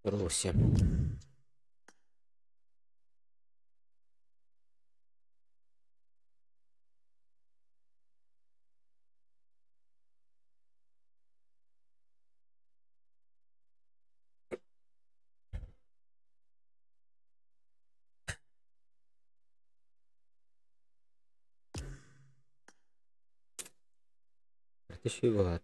Руси. Тишиват.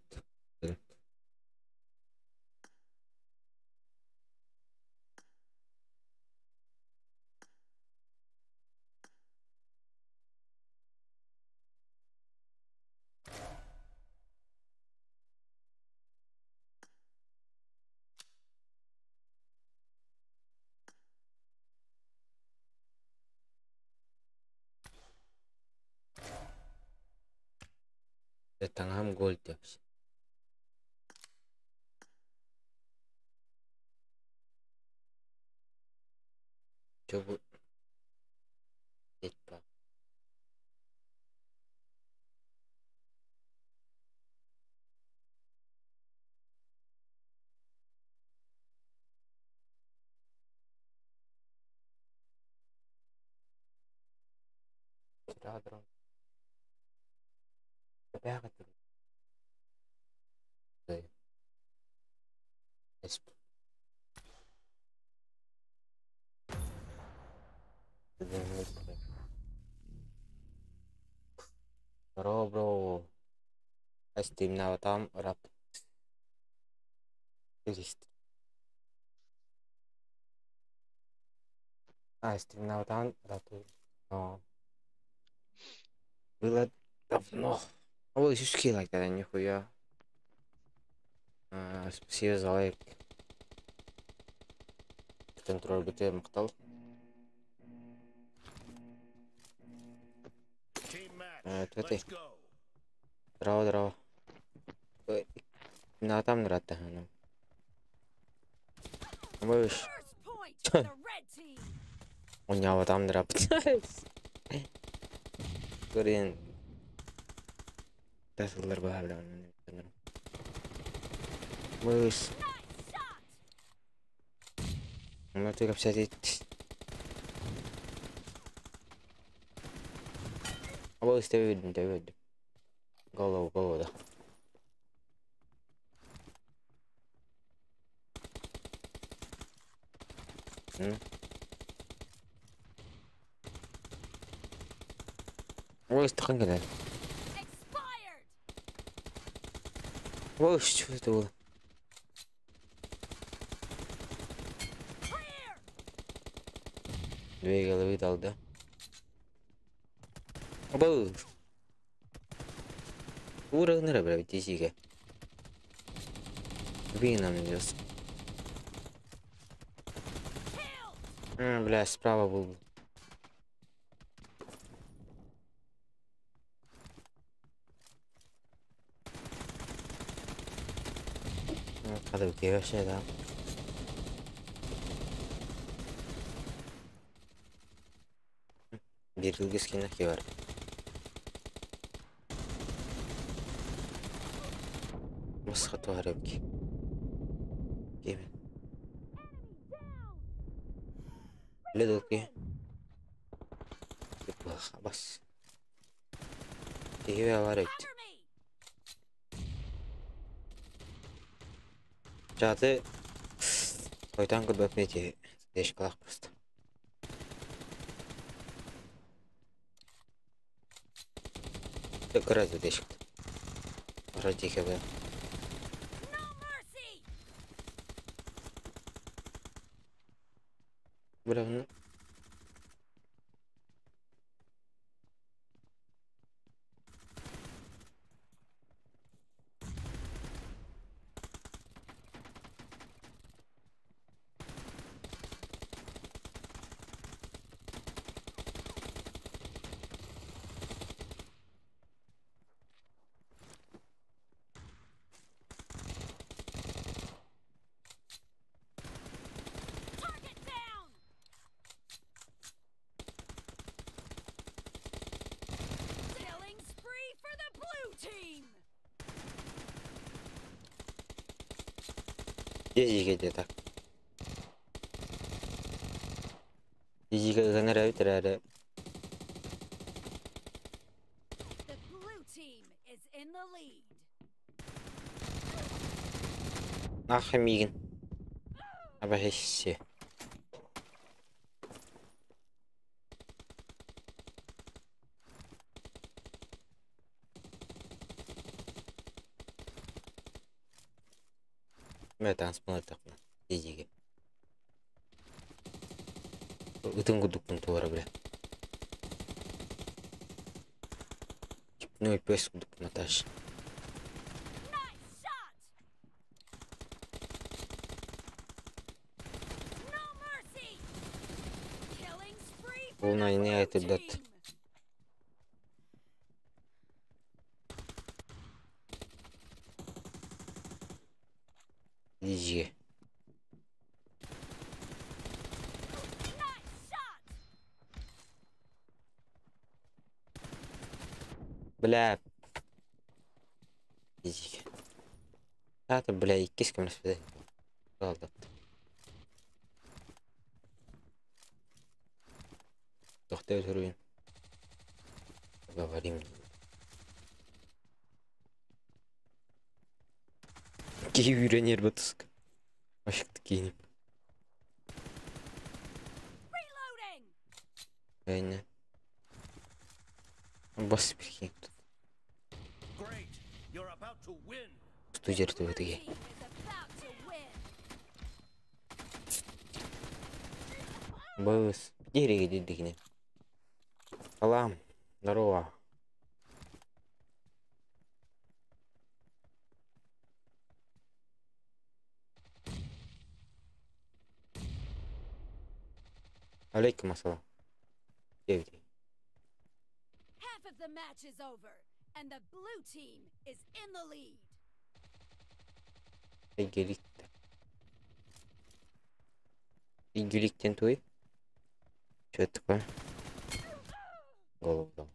Тангам гол тепс. Чобу. Етпа. Радрон. Бяга тур. Эсп. Бро. Астим наватам рап. Лист. Астим наватам рату. Но. Было давно. Ой, шишки like that, нихуя. Спасибо за лайк. Контроль БТ мактал. Твоти. Здраво. Наватам рата. Можешь. У него там драп. Көрен. Тасылар баһалар. Можешь. Ну ты как сидит. Можешь Дэвид. Голову да. Можешь тхан кеде. Можешь что это было? Две головы дал, да? Обал. Уровень ребра, тисига. Вином идёт. Бля, справа был. Kadar bir şey daha. Bir yıl skin'e ki var. مسخة هربكي جيمين لدوكي بس ايه هربت جاتي oydan kod bakmeti değişik kalak просто гораздо değişik ради КБ бля Есть где-то. Иҗиге генер әйтерәре. The blue team is in the lead. Ахмиген. Абахиссе. Мәтән спонатакна. Иҗиге. Үтен гудуктун туары белә. Ну и пес гудук Наташ. Nice shot. No mercy. Killing spree for Ол the найны blue айтып дат. team. Иҗиге. Nice shot. Белә. Иҗиге. Таты белә иккис кемнәс белә. Алды. Тохтай өтөрүн. Говорим. Ки үйренер бутск. Ашыкты кийинип. Reloading. Әйне. Бас бирген. Great. You're about to win. Студерді Blue өтіге. team is about to win. Быс. Дереге дедігіне. Салам. Здорово. Алейкум ассалам. Девди. Half of the match is over, and the blue team is in the lead. Игілікті. Игіліктен той. Что это такое? Голову.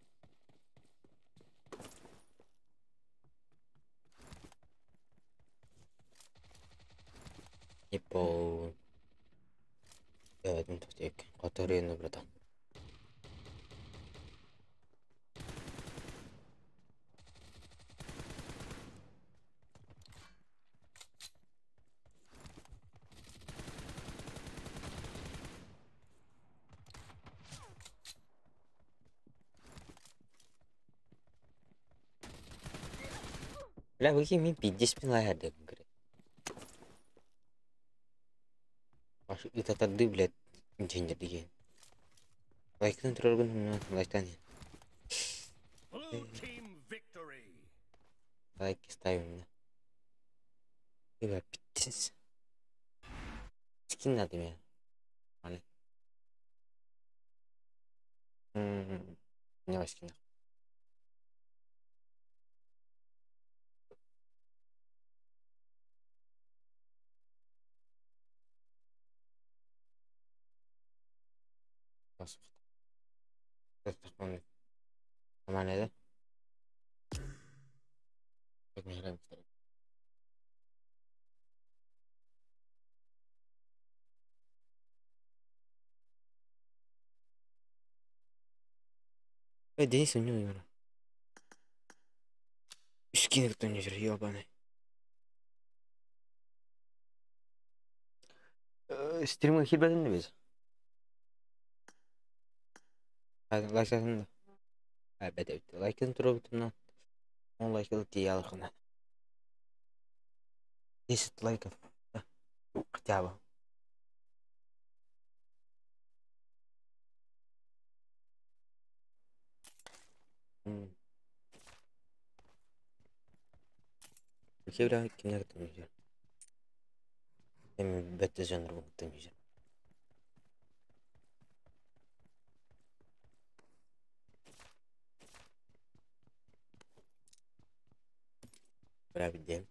И пол. Ну тут як. Который ну братан. Бля, вы ми 50 минут лайерде гыре. Аш итатады, блядь, инженер деген. Лайктан тұраргын, лайктан. Blue team victory. Лайк ставим. Бля, биттiniz. Скин надо мне. Али. Не var skin. Nasıl? Ama neden? Çok merak ettim. День у него. Скин кто не жрет, ебаный. Стримы хилбедin de biz. Hadi like'ın da. Ha bede bitti. Like'ın turu bütünden. 10 like'lık diye alakına. 10 like. Хотя бы. Кевля kimler gitmeyecek. Hem bette janr bu gitmeyecek. Böyle bir diyelim.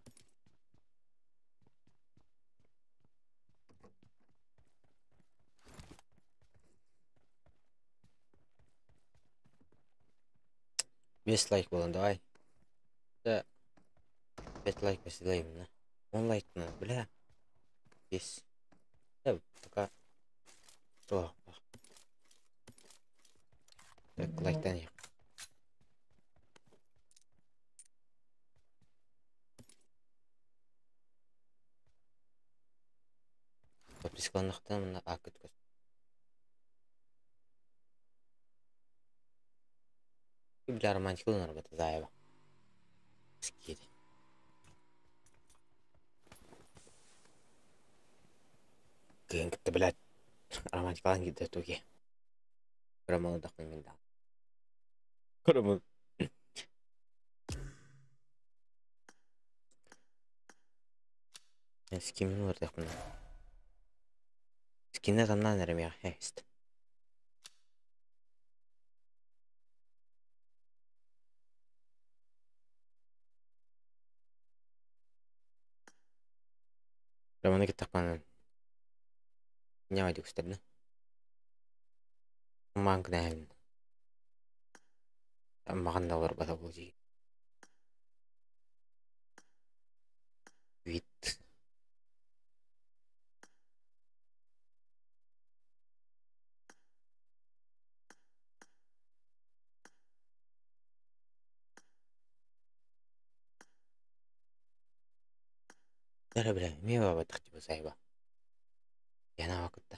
Beş like olan давай. Да. 5 like посылаем, да. 10 like надо, бля. 10. Да, пока. О, Так, лайктан яқ. Подпискаланақтан мына акыт көз. Бля, романтикалы нарбата заеба. Скири. Кеңкітті, блядь. Романтикалан кеді туге. Көремалы дақпын мен да. Көремалы. Скимін олар дақпын. Скинне замнан әрімеға хәйст. Романы кет тақпанын. Не вайды күстерді? Маған күнәйін. Маған да олар бата бұл жеген. Вид. Дәрі білі, ме баба тұқты бұл сайба. Яна вақытта.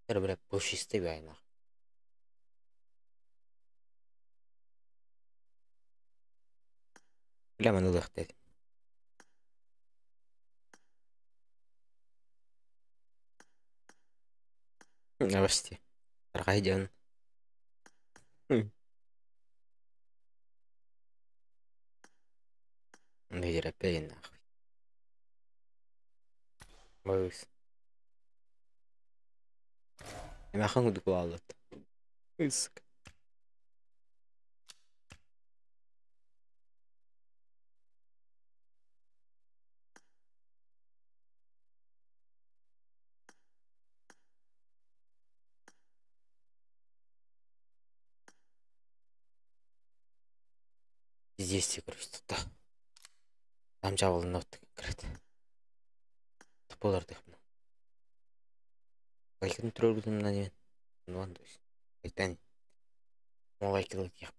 Дәрі білі, бұл шесті бі айнақ. Білі мәні ұлық деді. Авасти. Арғайден. Нейдер әпейін нақы. Bağız. Hemen uduk bağladı. Isık. Здесь, короче, тут. Там жабылын өттік кіреді. Тыпылар дықпын. Лайкын түрөлгізім мына немен. Нуан дойс. Айтан. Лайкылы кеп.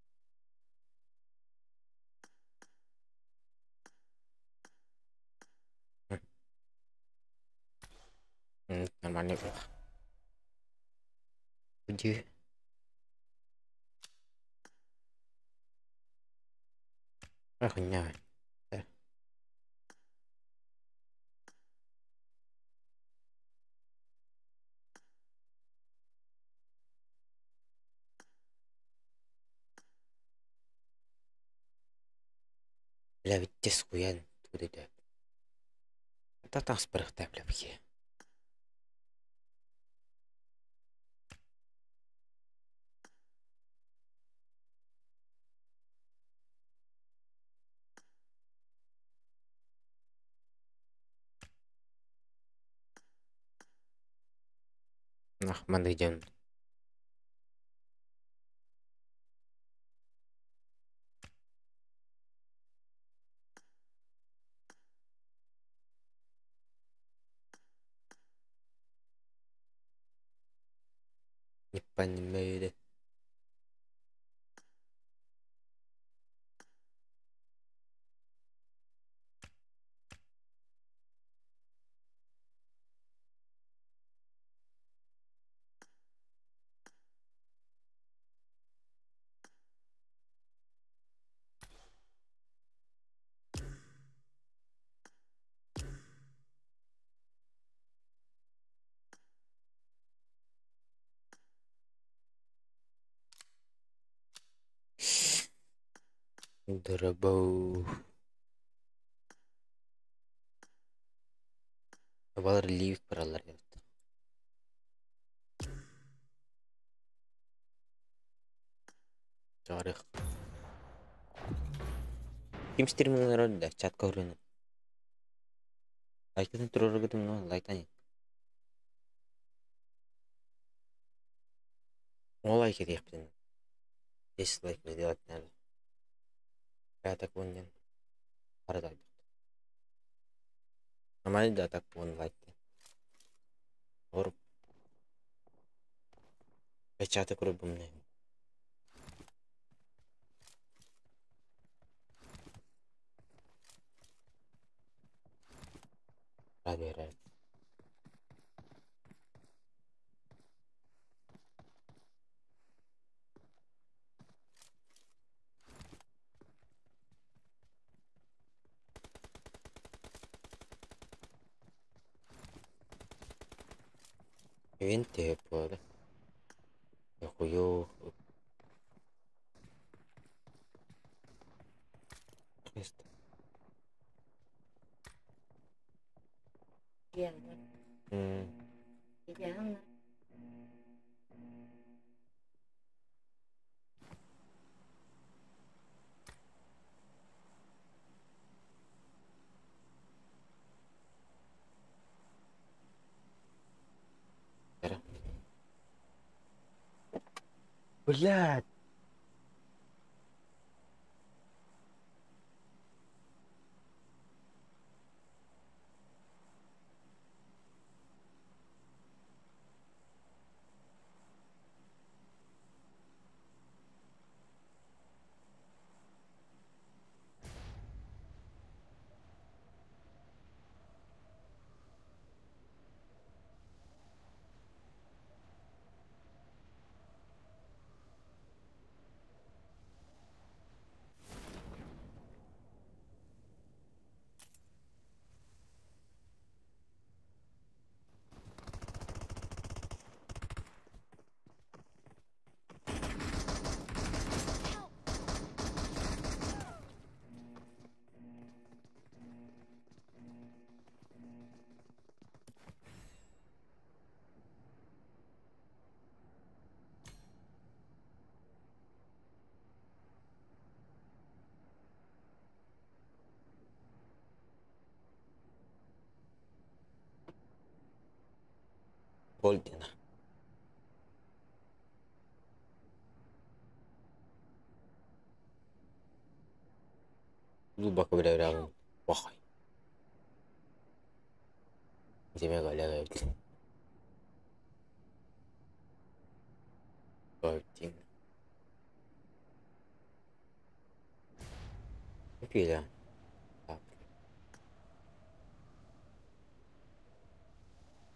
Нормальный был. Где? Охуенно. Бля, ведь те скуян. Туда да. Это там спрыгтай, бля, бхе. Нах, манда идем. Не понимаю. Дырабау. Балар ливик паралар yaptı. Tarih. Kim streamerlar öyle chat kavruyor. Like'ın troll gittim no like'tan. O like edip yaptın. Dislike mi diyor nerede? Ya tak bunun. Arada. Normalde de tak bunun like. Or Печати крупные. Проверяет. Винты пода. Я хую. Крест. Блядь. Голдина. Глубоко проверял. Похуй. Земля галяет. Картина. Пиля.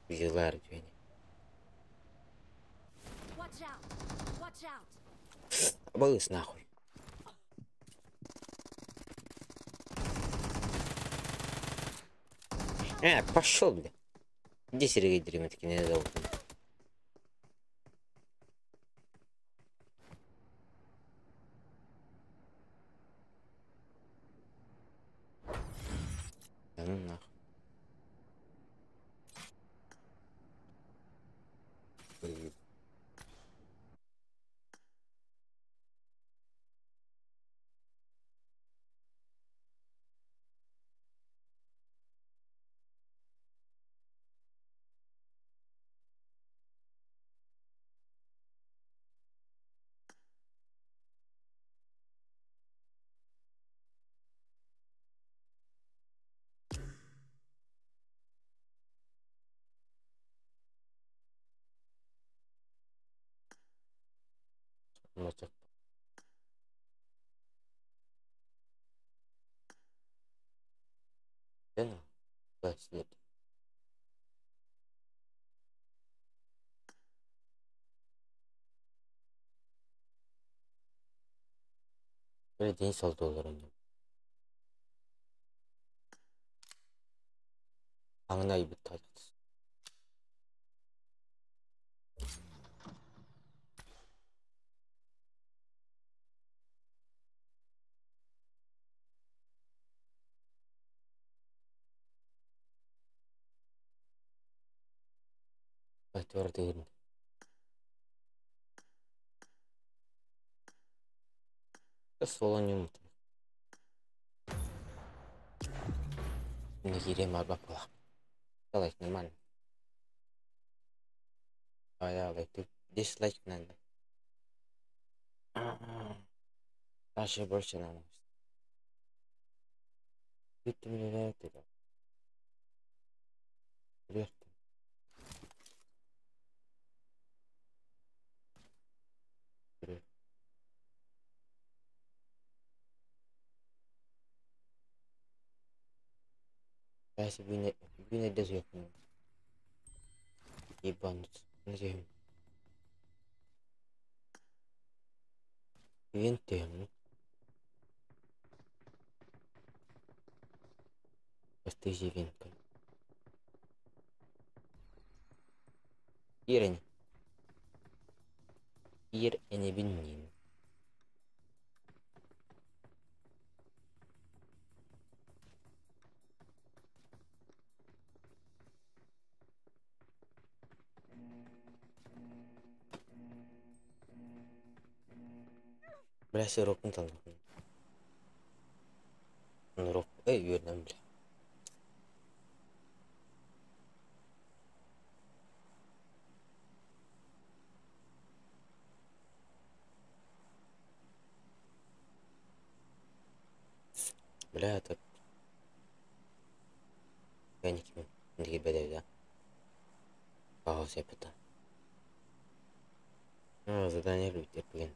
Взяла ртвень. Watch out! Watch out! Обалдись нахуй. Пошел, бля. Где Сергей Дремитки не зовут? Да ну нахуй. Вот так. Да ну. Да, сидит. Böyle deniz saldı olarım. Аңына ибет тадыз. Айтор деген. Соло не умыт. Не ерем арба пала. Давай, нормально. Давай, ты дизлайк надо. Дальше больше надо. Ты мне на это. Вверх. Casi vine de su ебанутся. Назовем. Винтем. Постызи винка. Ирень. Ир не виннин. Бля, все рок там. Рок. Эй, верно, бля. Бля, это... Я не кем. Не беда, да? Пауза, я питаю. Ну, задание люди, блин.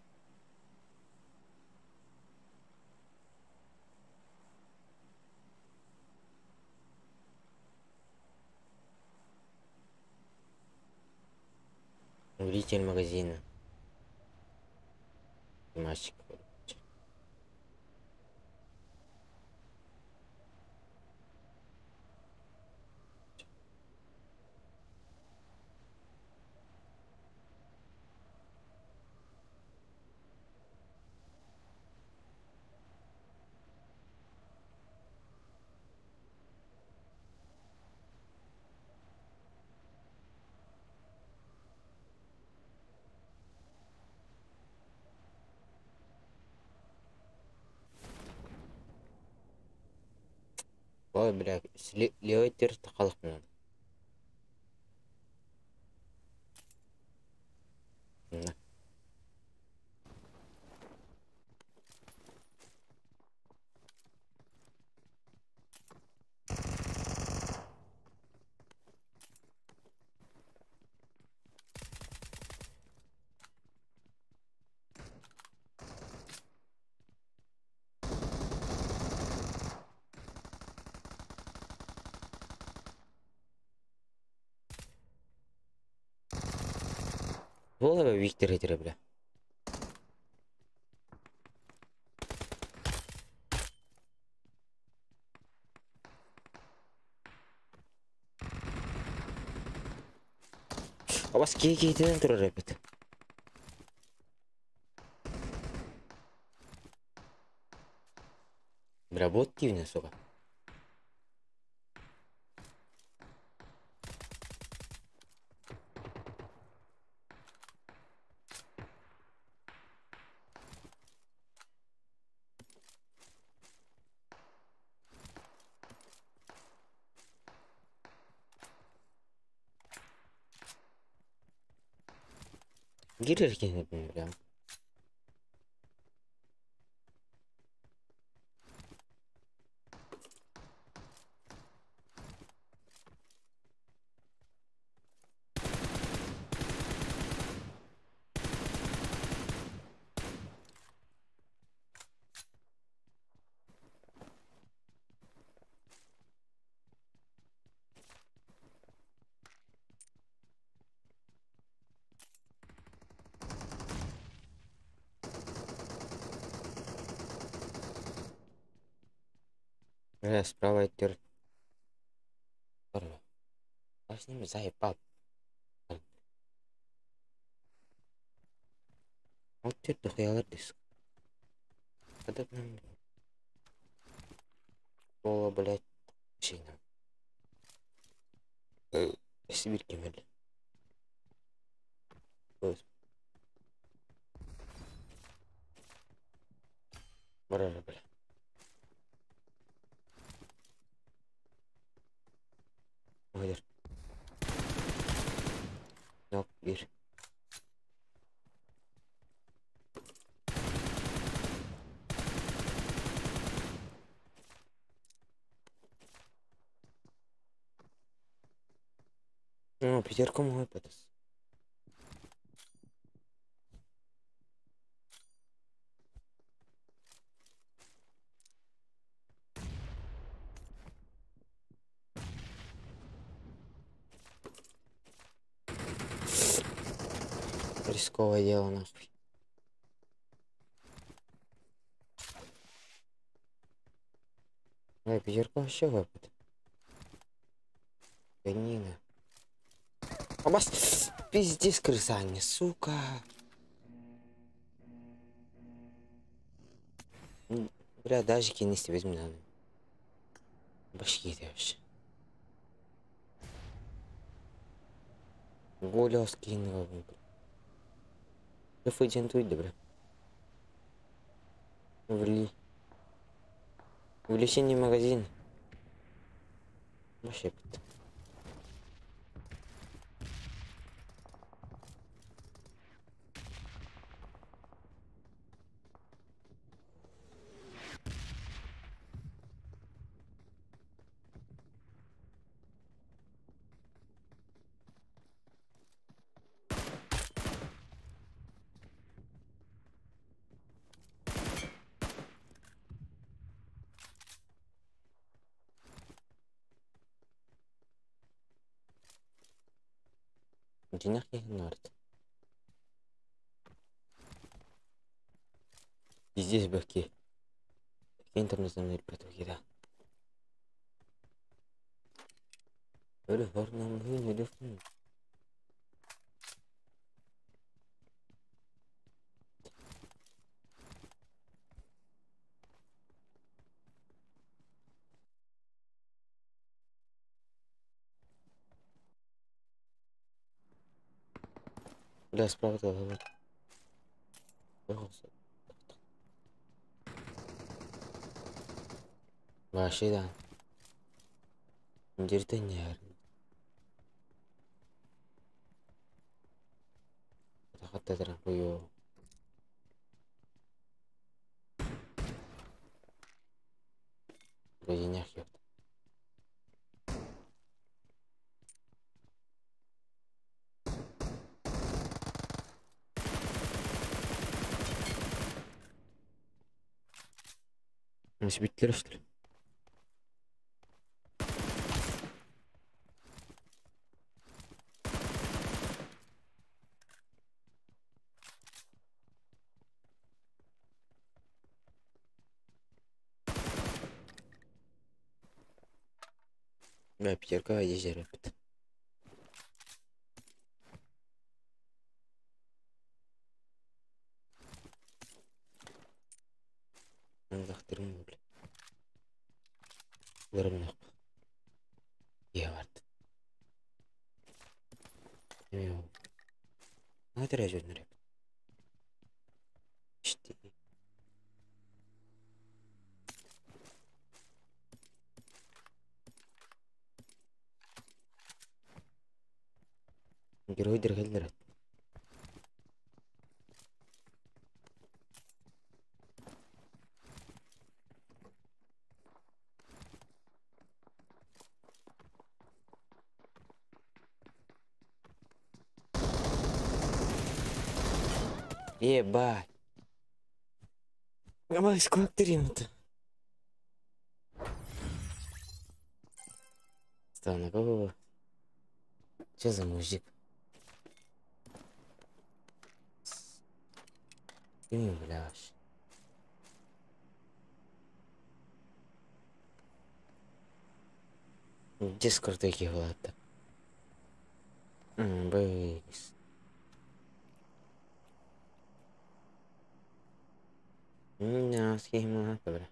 Увеличитель магазина. Мальчик. Ой, бля, левый тер тақалық мынаны. Мына. Волга Виктор етері, бля. А вас кейтеден тұрар әпет. Бля, бот дейіне соға. Girer kendini, bля. Бля, справа етер. А с ними заебал. Вот теперь дохуялар диск. Когда нам... Пола, блядь, сильно. Сибирь кемель. Барара, бля. Hayır. Yok bir. Ну, пятерка мой потас. рисковое дело, нахуй. Ой, пятерка вообще выпад. Пианино. Абас! Пиздец, крысани, сука. Бля, даже кинести возьми надо. Башки ты вообще. Голя скинула, бля. Да фейдентуй, да, бля. Увеличение магазин. Вообще. Денег не нарт. И здесь баки. Какие там называют потоки, да. Öyle hornam huyun öyle. Бля, справа да, вот. Вообще да. Дертен яр. Хатта таран кою. Денег yok. Nasıl bittiler işte. Бля, пятерка здесь рэпит. Захтырым, бля. Вырымнақ. Я вард. Емеу. Надыр әжерін рэп. İşte. Герой дергелдер. Ебать. Давай, сколько трим-то? Странно, какого? Что за мужик? Ты не бляшь. Дискорд такие вот. Бейс. Не, схема, добре.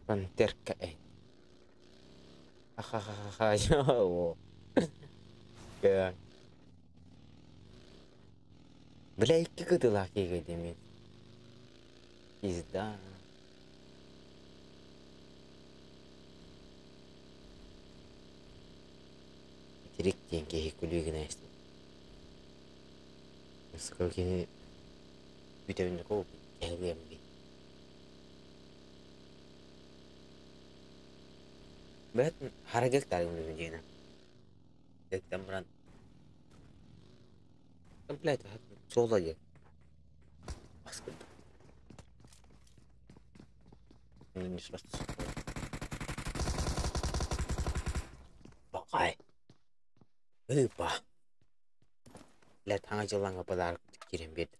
Пантерка, эй. Ахахаха, йоу. Бля, как это лаки гадимит. Пизда. Терек деньги кулиги näistä. Сколько витамин такого элемби. Бэт харагал тарим лужина. Это тамран. Комплект солоди. Баскет. Не сразу. Бакай. Ыпа. Бля, таңа жылаңа подарок керем берді.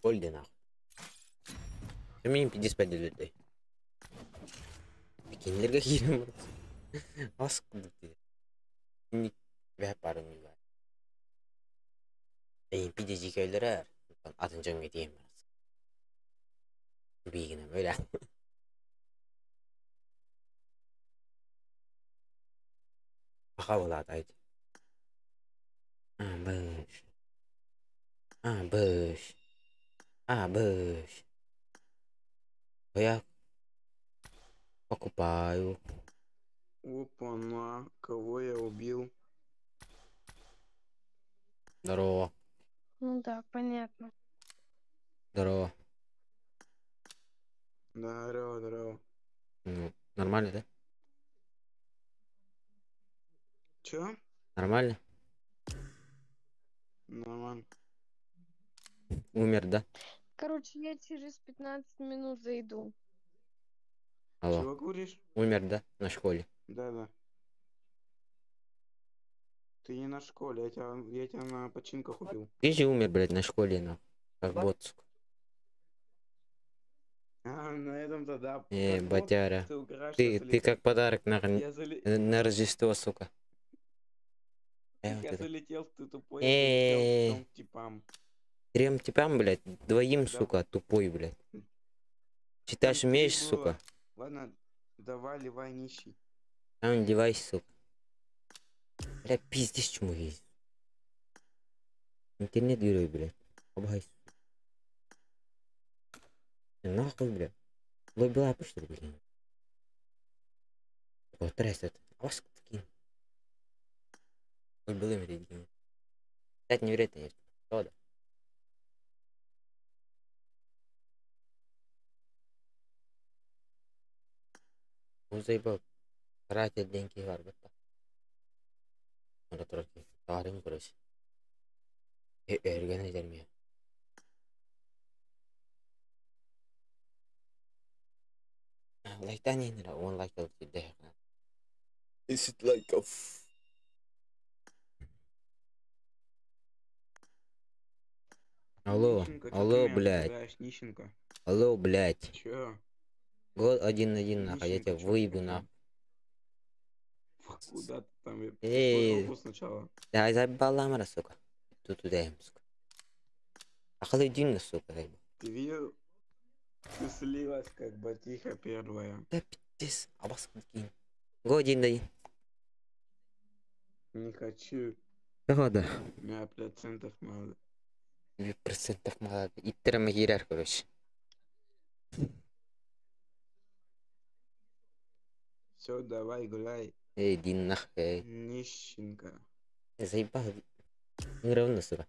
Ольды нахуй. Мен 55 деледі. Кенлерге керем бұрды. Асық күдікті. Кенлік бәп барын үй бар. Пиде жекейлері әр. Атын жөнге дейін барыз. Бейгінім өлі. Аға болады айды. Абыш. Абыш. Абыш. Я покупаю. Опа-на, кого я убил? Здорово. Ну да, понятно. Здорово. Здорово, здорово. Ну, нормально, да? Чё? Нормально? Нормально. Умер, да? Короче, я через 15 минут зайду. Алло. Чего говоришь? Умер, да? На школе. Да-да. Ты не на школе, я тебя на починках убил. Ты же умер, блядь, на школе, на. Как бот, сука. А, на этом-то да. Как бот Батяра. Ты угораешь, Ты как подарок на Я Рождество, сука. Я вот это. залетел, ты тупой, я залетел к трем типам. Трем типам, блядь, двоим, Да. сука, тупой, блядь. Там Читаешь, три умеешь, было. сука? Ладно, давай, ливай, нищий. Там девайс, сука. Бля, пиздец, чему есть. Интернет герой, блядь. Обгайся. Нахуй, блядь. Лобби лапы, что ли, блин? Вот, трясет. А вас такие. Лобби лапы, блядь. Кстати, невероятно есть. Правда? Он заебал. Тратить деньги в арбата. Надо тратить. Тарим, короче. Эрген eder mi? Like'tan in la one like the day. Is it like a Алло, Нищенко, чё алло, ты меня блядь. пугаешь, нищенко? Алло, блядь. Чё? Год 1-1, нахуй, я Нищенко, тебя чё выебу, ты нахуй. Куда ты там? Эй. Какой август сначала? Да, заебал ламара, сука. Тут удаем, сука. Ахалы дюнна, сука, заебал. Ты видел? Ты слилась, как ботиха первая. Да пиздец, а вас кинь. Год 1-1. Не хочу. Да. У меня процентов мало. 2% мало. Иттераме гирер, короче. Все, давай гуляй, Эй, иди нахуй. нищенка. Заебал. Не равно, сука.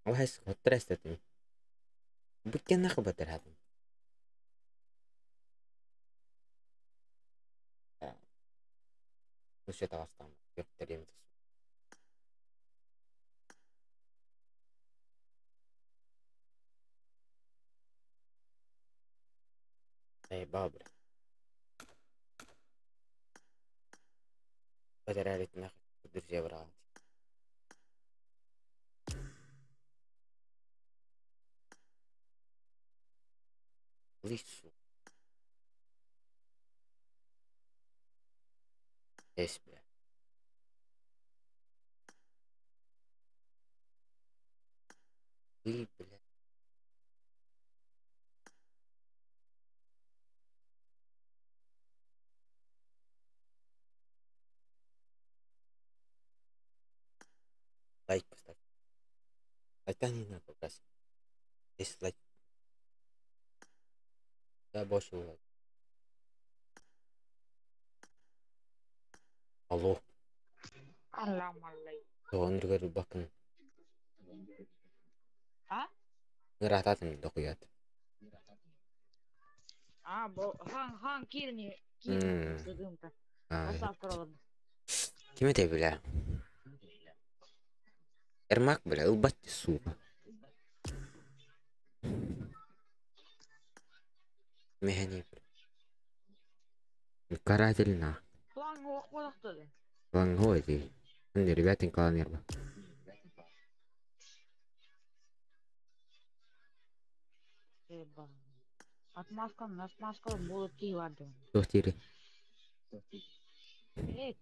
Давай, сука, вот трясти ты. Будьте нахуй батарятым. Ну что-то вас там. Ёпта, Заебал, бля. Батарялить нахуй. Друзья, брат. Лысу. Есть, бля. Вы, бля. Лайк поставь. Лайка не надо, попросить. Если лайк. Да, больше лайк. Алло. Он говорит, бакын. А? Нырататын дохуят. Хан кирни М. сыдымта. А, Асап тұрғын. кем это, бля? Эрмак, бля, ылбать ты, сука. Механи. Карательно. План оқып. Лангой эти. Ребятин калан ерба. Atmaskam болып кей барды. Тохтири.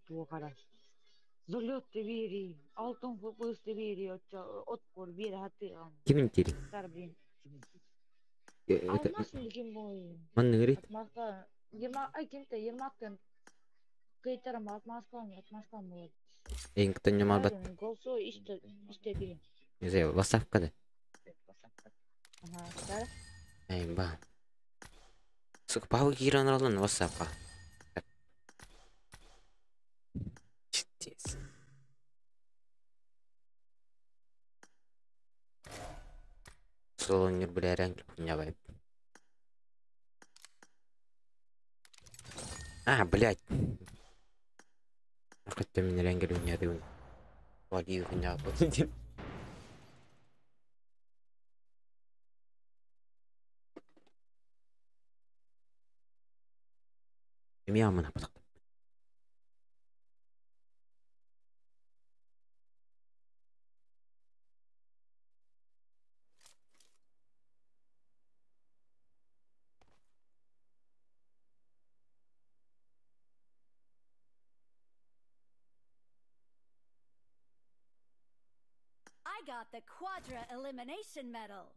Туғара. Золотты бери, алтын футболисты бери, отпор бери хаты. Кимин тири? Сарбин. Это Алмасын ким бой. манны гырит. Атмаска 20 кыйтарым атмаскам болады. Эң ктоньо малбат. Голсо истеди. Зе васафкада. Да. Эң ба. Сука, павы киран ролан васафка. Чтес. Солонер бля рянки пунявай. Блядь. Хотя меня рянгер меня дым. Владимир меня подсудил. Меня мана подходит. I got the Quadra Elimination Medal.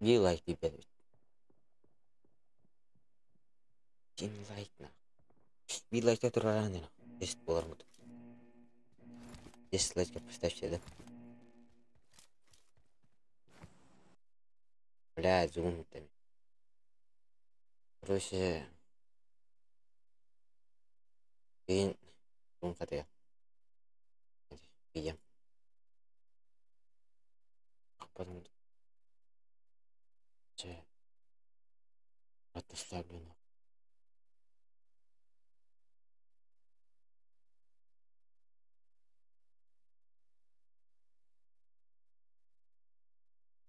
You like the better. Didn't like now. We like that рано. 10 $10 мут. 10 лайков поставьте, да? Блядь, зумутами. Короче... Кейін... Зум қатыға. Видим. Потом... Отставлю на.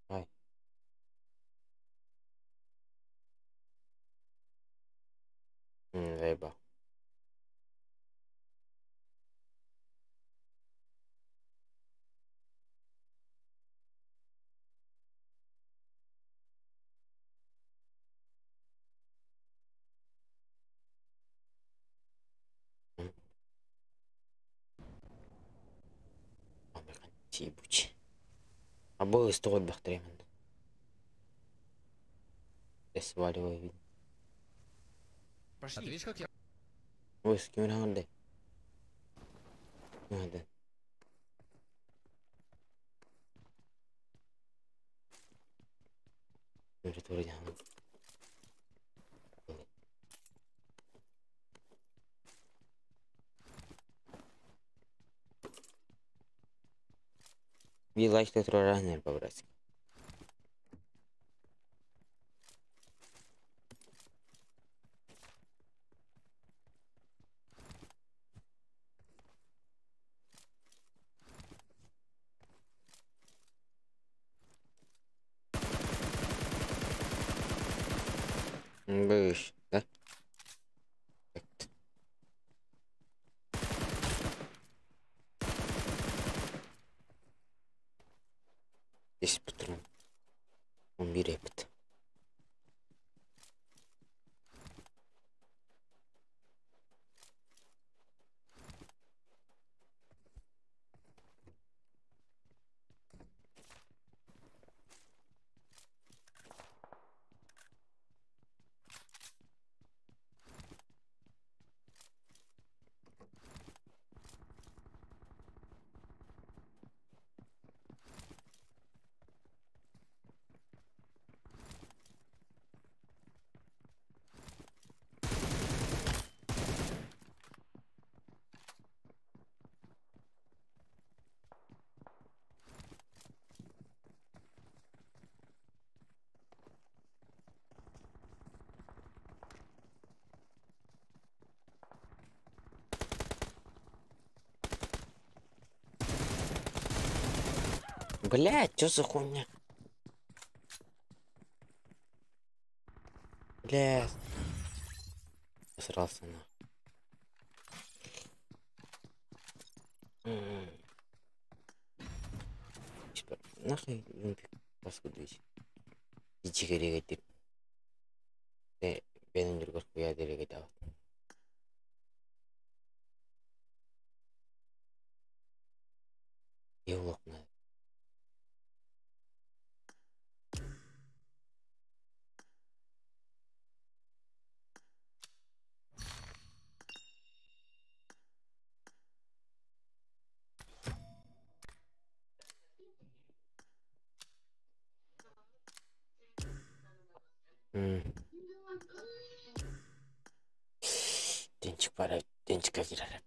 Ай. Заебал. Ебучий. Обои стоят бахтремонт. Я сваливаю вид. Пошли. А ты видишь, как я... Ой, с кем рады? Надо. Может, вроде We like to throw runner по-братски. Быш, да? Так. Здесь патрон. Он берет. Блядь, что за хуйня? Блядь. Срался на. Типа, нахуй Олимпик паскуду иди. Иди керегет. Бенин жүргөз куя дерегет ап. Евлокна. Денчик пора, денчик агирар.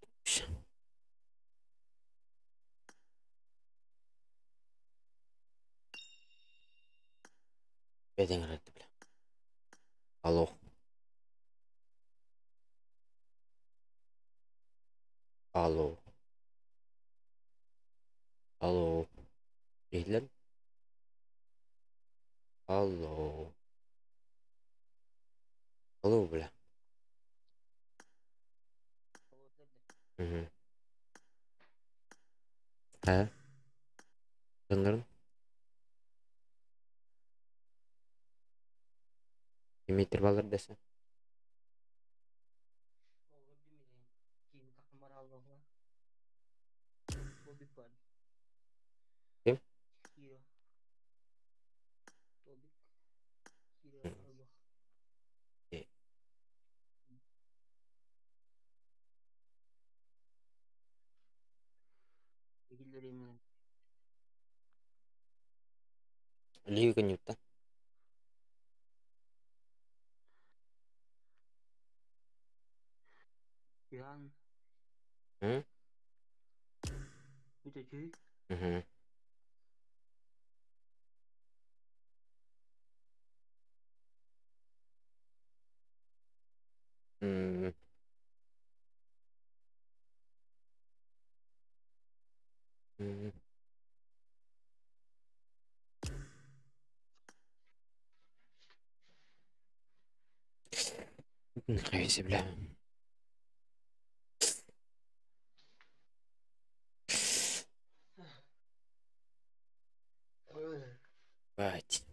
Беден грати, бля. Алло. Алло. Алло. Эйлен. Алло. Алло, бля. Ha? Dengerin. Dimitri Balır desen. Olur bilmeyeyim. Kim takım var Allah'la. Bobby Pan. Kim? Hero. Bobby. Hero Allah. İyi. Bilgileri eminim. Liga Newton. Yan. Hı? Bir de köy. Hı hı. Hmm. Hmm. Neyse bile. Бать.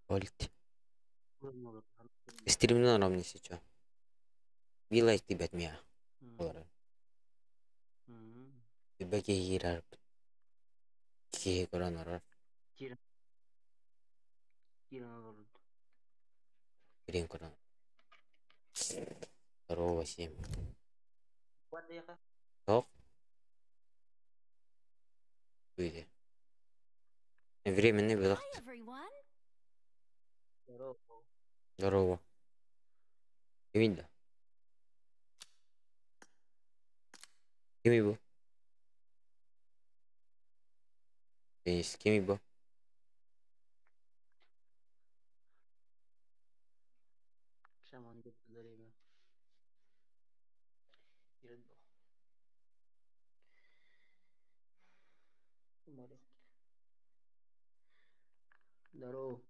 Ольт. Стримно ровно сейчас. Вилай тебя от меня. Олар. Тебе гирар. Ки коронар. Kiran. Kiran olur. Грин корон. Здорово всем. Kuat ya kak? Тох. Выйди. Временный выдох. Hi, everyone. Здорово. Здорово. Видно. Кем был? Денис, кем был? Şaman götürleri mi? Yerinde o. Umarım. Здорово.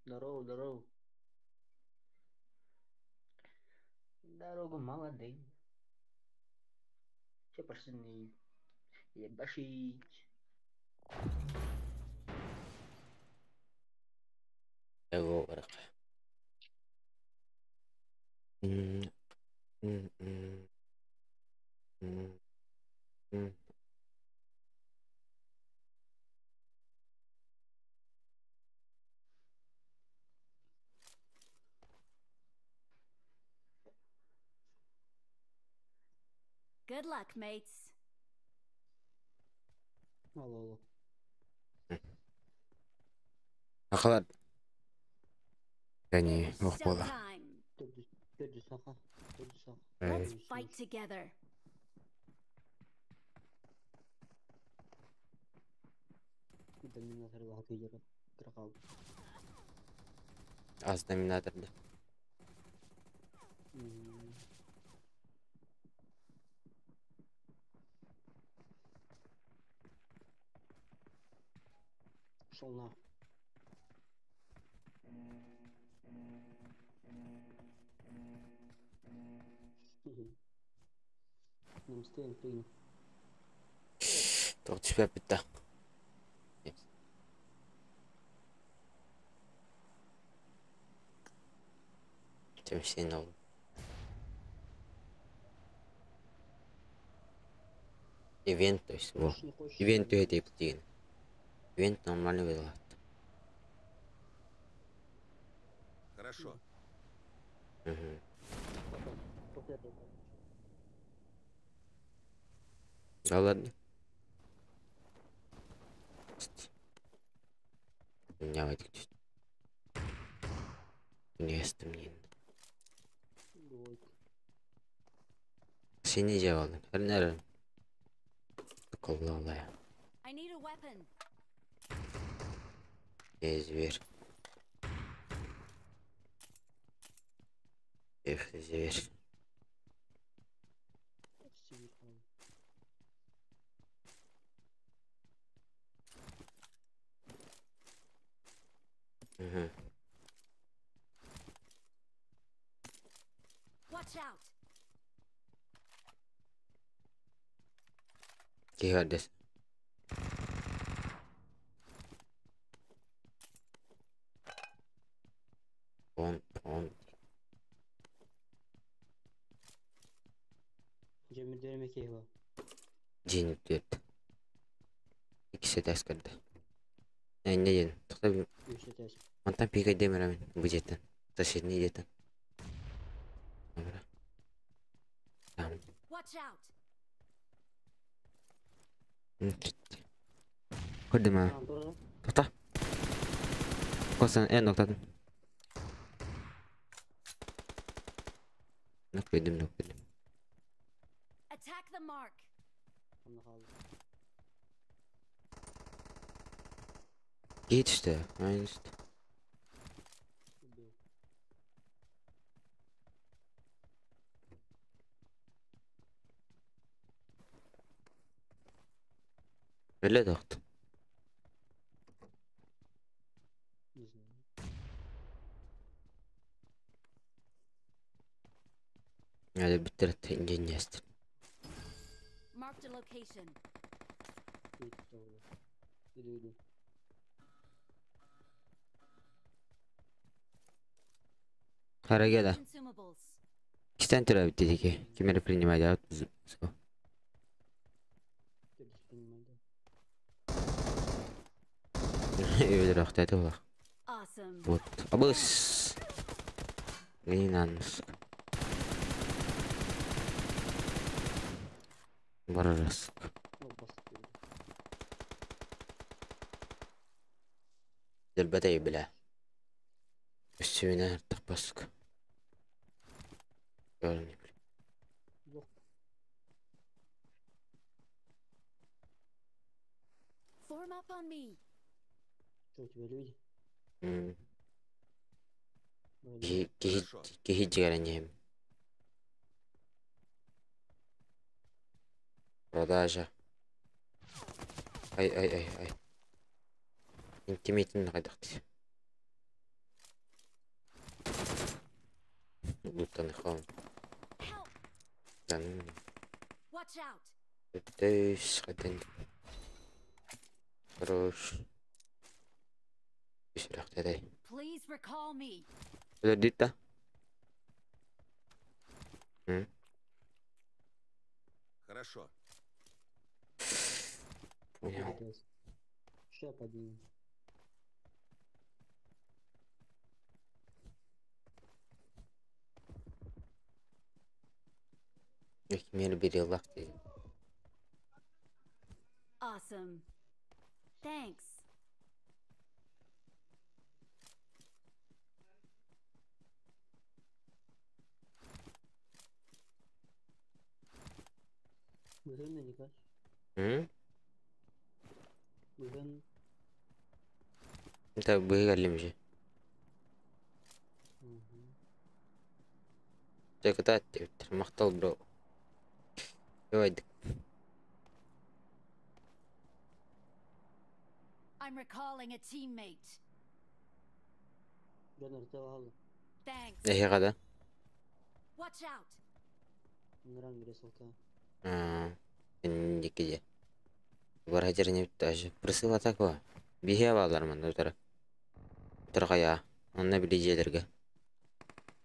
Здорово, здорово. Дорогу молодый. Че пошли? Ебашить. Договор. Good luck, mates. Allah Allah. Ахлад. Yani It's yok bola. showtime. Gördü saka. Gördü saka. Evet. Let's fight together. Dominator vakı yürü. Krakal. Az dominatorda. مم. وصلنا. احنا مستنقين. ضغط شباب بالده. تمشي نور. Ивент, то есть, во. خش نخش. Ивент это птин. Ивент нормально было. Хорошо. Угу. Вот это. Да ладно. У меня вот где. Место мне. Двойка. Синий делал. Наверное. Такого I need a weapon. я зверь. Эх, зверь. Почти там. Угу. Watch out. Кигадес. Он. Cemil demek iyi var. Жеңіп берді. İkisi de askerді. Ne dedin? Тоқтап, Üçte ters. онтан пиға демірамын бюджеттен. Соседний детін. Добра. Там. Watch out. Көрді ма? Tamam dur. Тоқта. Қосан, ноқтадым. Нок бердім. Attack the mark. Tamam kaldı. Git işte. Aynı işte. Bir. Öyle doktu. Не знаю. Hadi bitirdi. İngilizce. Marked a location. Bir tutamıyor. Yürüdü. Харагеда. Consumables. Кистентера биттики. Кемер принимать, да? Dur bilmem de. Öyle rahat etti bak. Awesome. Вот. Абыс. Гринанс. Барарас. O basit yürüdü. Дельбатай бля. Üstüne artık basık. Görünüyor. Yok. Form up on me. Что у тебя люди? Böyle. Кихи гаранем. Продажа. Ай. Интимитин гадахти. Лутаны хам. Help. Да ну. Watch out. Ты схотен. Хорош. Ишрах тадай. Please recall me. Подожди-то. Хорошо. Понял. Сейчас поднимем. Мир бери лахти. Awesome. Thanks. Bugün ne kaç? Bugün انت بيكلم شي. Жакыта аттептир. Мактал бро. Ебайдык. I'm recalling a teammate. Ben orta aldım. Thanks. Эхегада. Watch out. Ныран бire солта. Никиде. Бар хажерне даже прысыл атака. Бихе балармын өтөрө. Тургая. Онна билежелерге.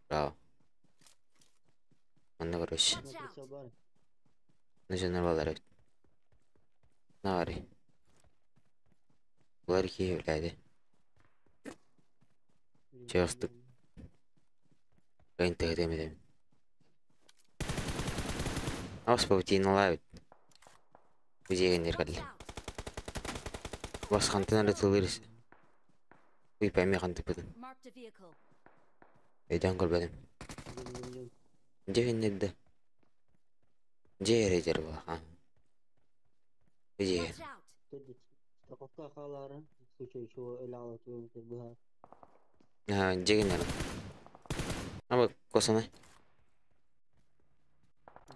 Браво. Онна көрөш. Watch out. Прицел бар. Нажанар балар. Нари. Булар ки биледи. Чёстук. Рейнтеге демедем. Ас паутина лавит. Үзегендер Watch калды. out. Баскантан рытылырыс. Уй пойми канты быдын. Marked a vehicle. Эйдан көрбөдүм. Дем. Жегендерди. Жережер ба. Үзе. Watch out. Dedi. Takokta akaları. Suçu şu ele alıp öldü bu. Жегендер. Аба косана.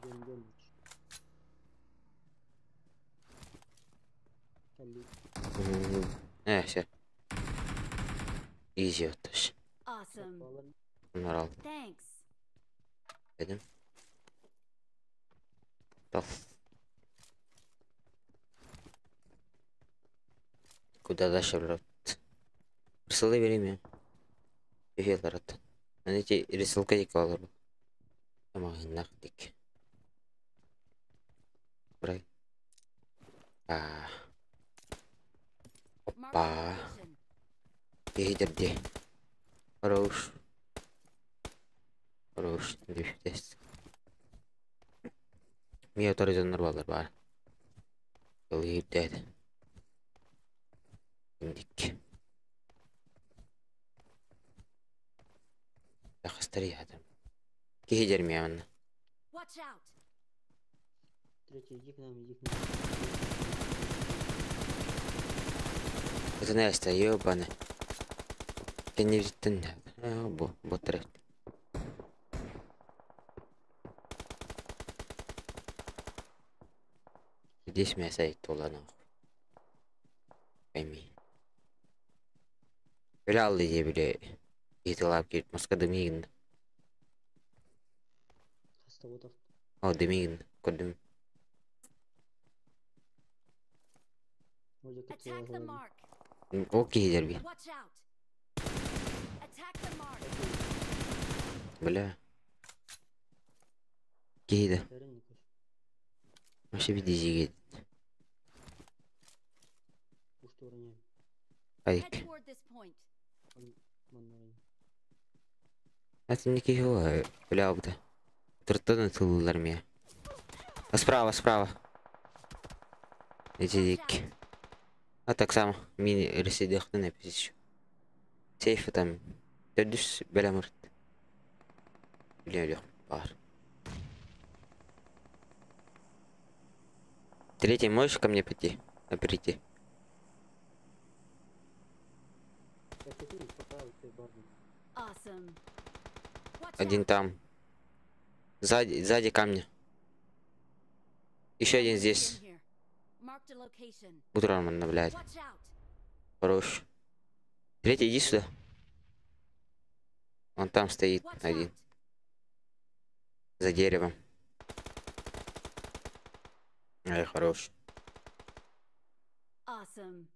Dem. Kelli. Все. Изи оттош. Awesome. Bağlar. Bunlar al Thanks. dedim. Тал. Куда дальше, брат? Присылай берем я. Эфирлар аттан. Эти рисылка дик алыр. Тамагыннак дик. Брай. Marked a Опа. location. Ейдерде. Хорош. Хорош. Дефтес. Мия оторизоннор балар бар. Ол ейдеді. Индик. Яқыстар ядым. Кейдер миямын. Watch out. Третий иди к нам. Это Настя, ёбаны. Я не виден. Ботрет. Здесь меня сайт тола нахуй. Пойми. Бля алды де биле. Етілап келіп масқа демейгін. Hasta otak. О, демейгін. Көрдім. Orada kötü Attack the yaralı. mark. О, кейдер би. Watch out. Attack the mark. Бля. Кейді. Derin koş. Вообще види Uçtu oraya. Айк. Head toward this point. Manlara. Это не кейго. Бля, обда. Тұрттан тылылар меня. Справа. Эти дикки. А так само. Мини ресидехты написать. Сейфы там. Дөрдүс бәлә мұрт. Бля, бар. Третий, можешь ко мне прийти? Прийти. Я купил, пока ты барный. Awesome. Watch Один out. там. Сзади камня. Еще один Someone's здесь. in here. Marked a location. Утром блядь. Watch out. Хорош. Третий, иди сюда. Он там стоит Watch один. out. За деревом. Хорош. Awesome.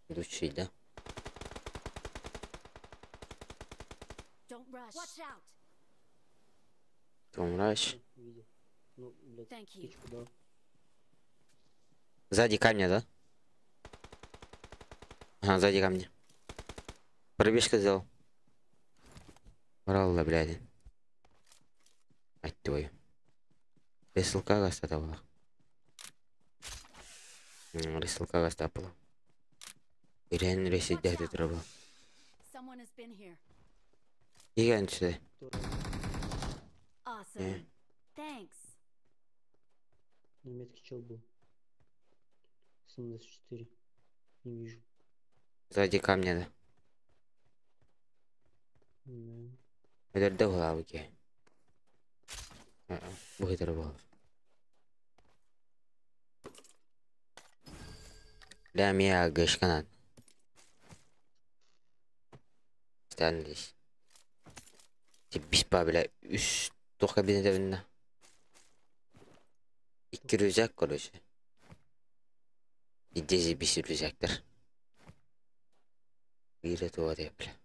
Идущий, да? Don't rush. Watch out. Том мразь. Видел. Ну, блядь, Thank you. птичку дал. Сзади камня, да? Ага, сзади камня. Пробежка сделал. Бралла, блядь. Мать твою. Рисылка гастатабыла. Рисылка гастапыла. Ирен ресиддәді тұрабы. Someone has been here. Еген сюда. Awesome. Thanks. Немецкий чел был. 74. Не вижу. Сзади камня да. Öderde bu abi ki. Bu kadar bu. La mia gışkanan. Stanley's. Biz bile üst toka bir de önüne. İki rüzak korucu. İdezi bir sürü rüzaktır. Biri doğru yapıyor.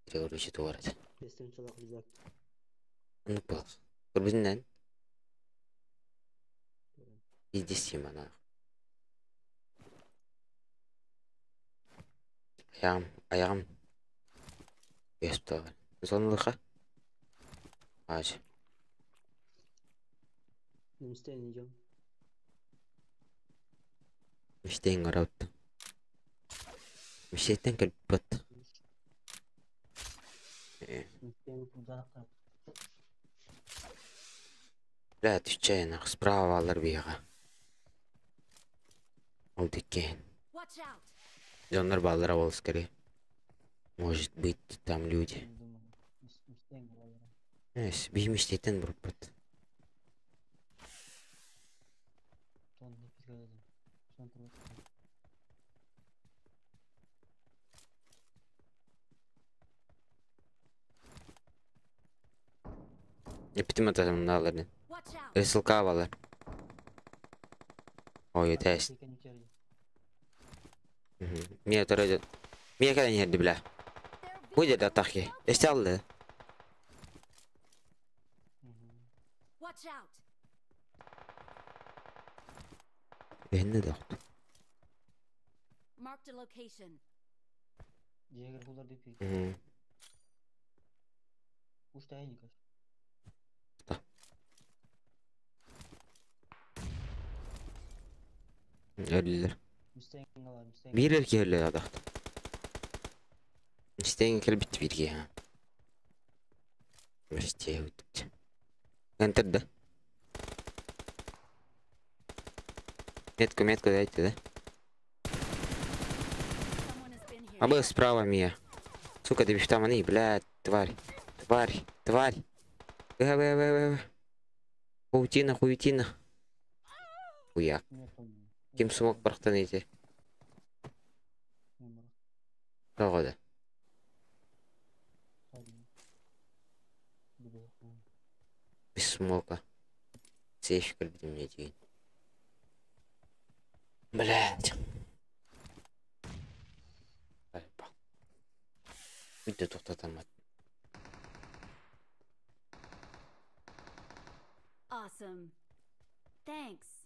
Biri korucu doğru. Kestim çalak güzel. Onu bul. Kurbinden. İdesi bana. Ayağım. Göster. Sonluğa. Ağacı. Ben isteyeceğim. İşte ngaravdı. Bir şeyden gelip battı. İsteyeceğim uzakta. لا تشينا سبراو والله ربيعة ودكين Watch out! Жанр баллара бол скорее. Может быть там люди. Бейм иштейтін бұрып бат. Епітім атасым наларын. Watch out! Ресылка балар. Ой, тест. Мия тұрады. Мия кәден ерді біля. Their Өйдерді атақи. Есте алды. Watch out! Бәнді доқты. Marked a location. Diğer kullar değil. Uçta aynı kaç. Өлілер. Müstehcen var, müstehcen. Bir erke өлі адақты. İsteyen kere bitti birge ha. İşte ödükçe. Enter'da. Метку дайте, да? Someone has been here. А был справа Мия. Сука, ты там они, блядь, тварь. Тварь. Хуетина. Хуяк. Ким смог бұрақтан ете? Тоғыды. Без смока. Сейф кірді мне деген. Блядь. Үйді тоқтатамады. Awesome. Thanks.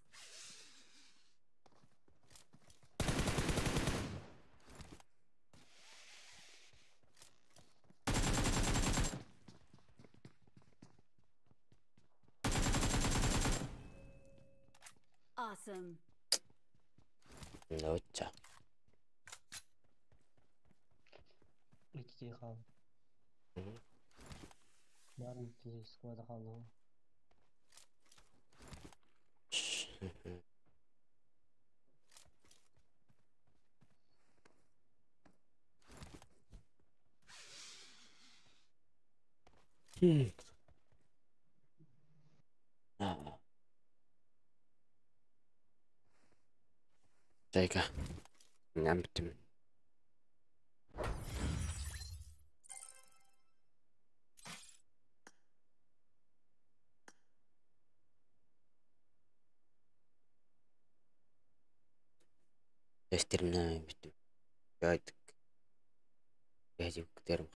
Awesome. Ноча. İki kaldı. Yarın iki squad'a kaldı. Dakika. Ben bittim. Testlerimden bittim. Artık. Gelecek giderim.